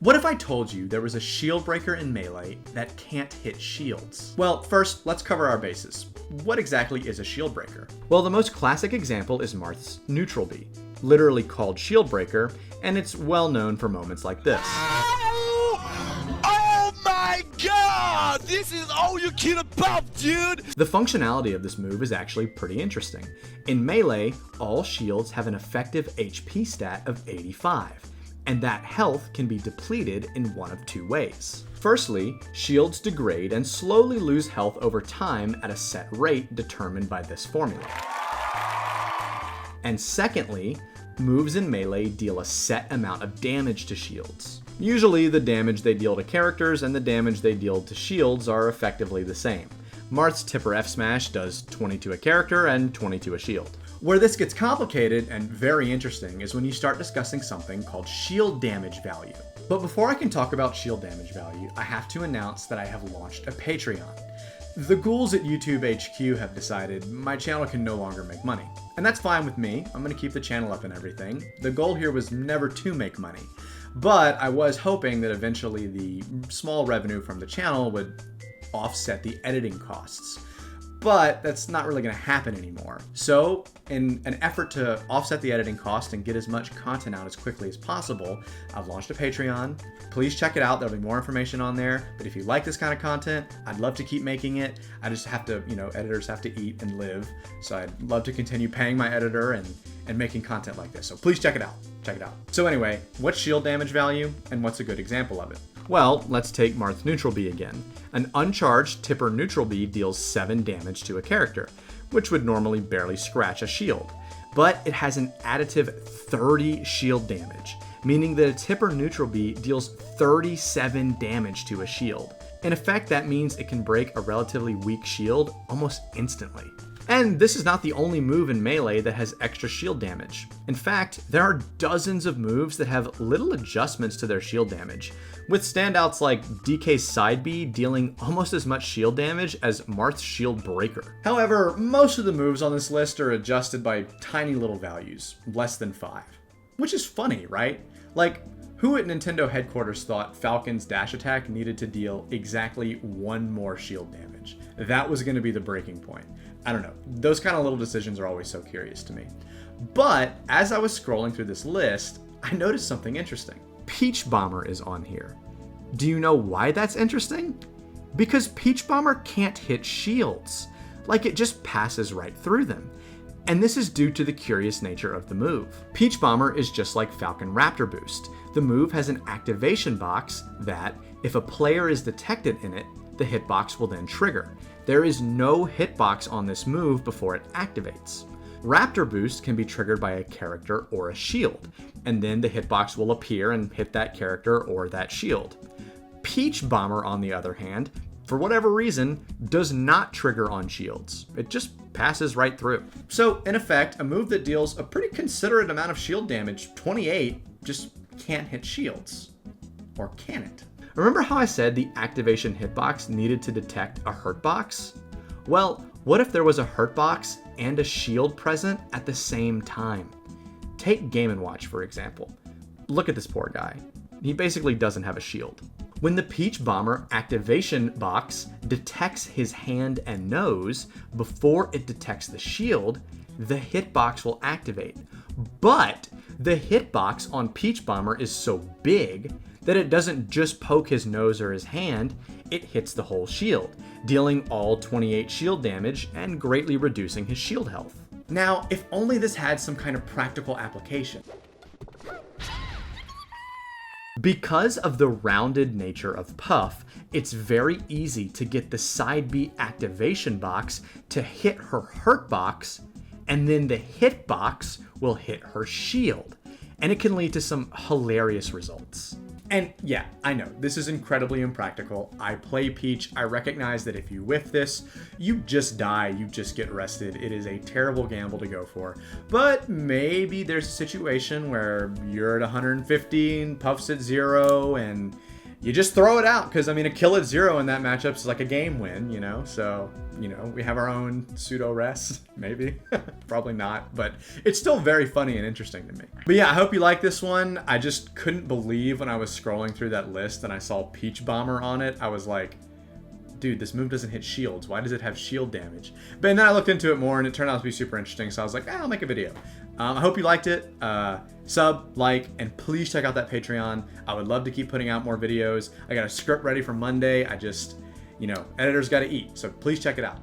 What if I told you there was a shield breaker in Melee that can't hit shields? Well, first, let's cover our bases. What exactly is a shield breaker? Well, the most classic example is Marth's neutral B, literally called shield breaker, and it's well known for moments like this. Oh my god! This is all you care about, dude! The functionality of this move is actually pretty interesting. In Melee, all shields have an effective HP stat of 85. And that health can be depleted in one of two ways. Firstly, shields degrade and slowly lose health over time at a set rate determined by this formula. And secondly, moves in Melee deal a set amount of damage to shields. Usually the damage they deal to characters and the damage they deal to shields are effectively the same. Marth's Tipper F Smash does 20 to a character and 20 to a shield. Where this gets complicated and very interesting is when you start discussing something called shield damage value. But before I can talk about shield damage value, I have to announce that I have launched a Patreon. The ghouls at YouTube HQ have decided my channel can no longer make money. And that's fine with me. I'm going to keep the channel up and everything. The goal here was never to make money. But I was hoping that eventually the small revenue from the channel would offset the editing costs. But that's not really going to happen anymore. So, in an effort to offset the editing cost and get as much content out as quickly as possible, I've launched a Patreon. Please check it out. There'll be more information on there. But if you like this kind of content, I'd love to keep making it. I just have to, editors have to eat and live. So I'd love to continue paying my editor and making content like this. So please check it out. Check it out. So anyway, what's shield damage value and what's a good example of it? Well, let's take Marth's neutral B again. An uncharged Tipper neutral B deals 7 damage to a character, which would normally barely scratch a shield. But it has an additive 30 shield damage, meaning that a Tipper neutral B deals 37 damage to a shield. In effect, that means it can break a relatively weak shield almost instantly. And this is not the only move in Melee that has extra shield damage. In fact, there are dozens of moves that have little adjustments to their shield damage, with standouts like DK's side B dealing almost as much shield damage as Marth's shield breaker. However, most of the moves on this list are adjusted by tiny little values, less than 5. Which is funny, right? Like, who at Nintendo headquarters thought Falcon's dash attack needed to deal exactly 1 more shield damage? That was going to be the breaking point. I don't know. Those kind of little decisions are always so curious to me. But as I was scrolling through this list, I noticed something interesting. Peach Bomber is on here. Do you know why that's interesting? Because Peach Bomber can't hit shields. Like, it just passes right through them. And this is due to the curious nature of the move. Peach Bomber is just like Falcon Raptor Boost. The move has an activation box that, if a player is detected in it, the hitbox will then trigger. There is no hitbox on this move before it activates. Raptor Boost can be triggered by a character or a shield, and then the hitbox will appear and hit that character or that shield. Peach Bomber, on the other hand, for whatever reason, does not trigger on shields. It just passes right through. So, in effect, a move that deals a pretty considerate amount of shield damage, 28, just can't hit shields. Or can it? Remember how I said the activation hitbox needed to detect a hurt box? Well, what if there was a hurt box and a shield present at the same time? Take Game & Watch, for example. Look at this poor guy. He basically doesn't have a shield. When the Peach Bomber activation box detects his hand and nose before it detects the shield, the hitbox will activate. But the hitbox on Peach Bomber is so big that it doesn't just poke his nose or his hand, it hits the whole shield, dealing all 28 shield damage and greatly reducing his shield health. Now, if only this had some kind of practical application. Because of the rounded nature of Puff, it's very easy to get the side B activation box to hit her hurt box, and then the hit box will hit her shield, and it can lead to some hilarious results. And yeah, I know, this is incredibly impractical. I play Peach. I recognize that if you whiff this, you just die, you just get rested. It is a terrible gamble to go for. But maybe there's a situation where you're at 115, Puff's at 0, and you just throw it out, because I mean a kill at 0 in that matchup is like a game win, you know. So we have our own pseudo res, maybe. Probably not, but it's still very funny and interesting to me. But yeah, I hope you like this one. I just couldn't believe when I was scrolling through that list and I saw Peach Bomber on it. I was like, dude, this move doesn't hit shields. Why does it have shield damage? But then I looked into it more and it turned out to be super interesting. So I was like, I'll make a video. I hope you liked it. Sub, like, and please check out that Patreon. I would love to keep putting out more videos. I got a script ready for Monday. I just, editors got to eat. So please check it out.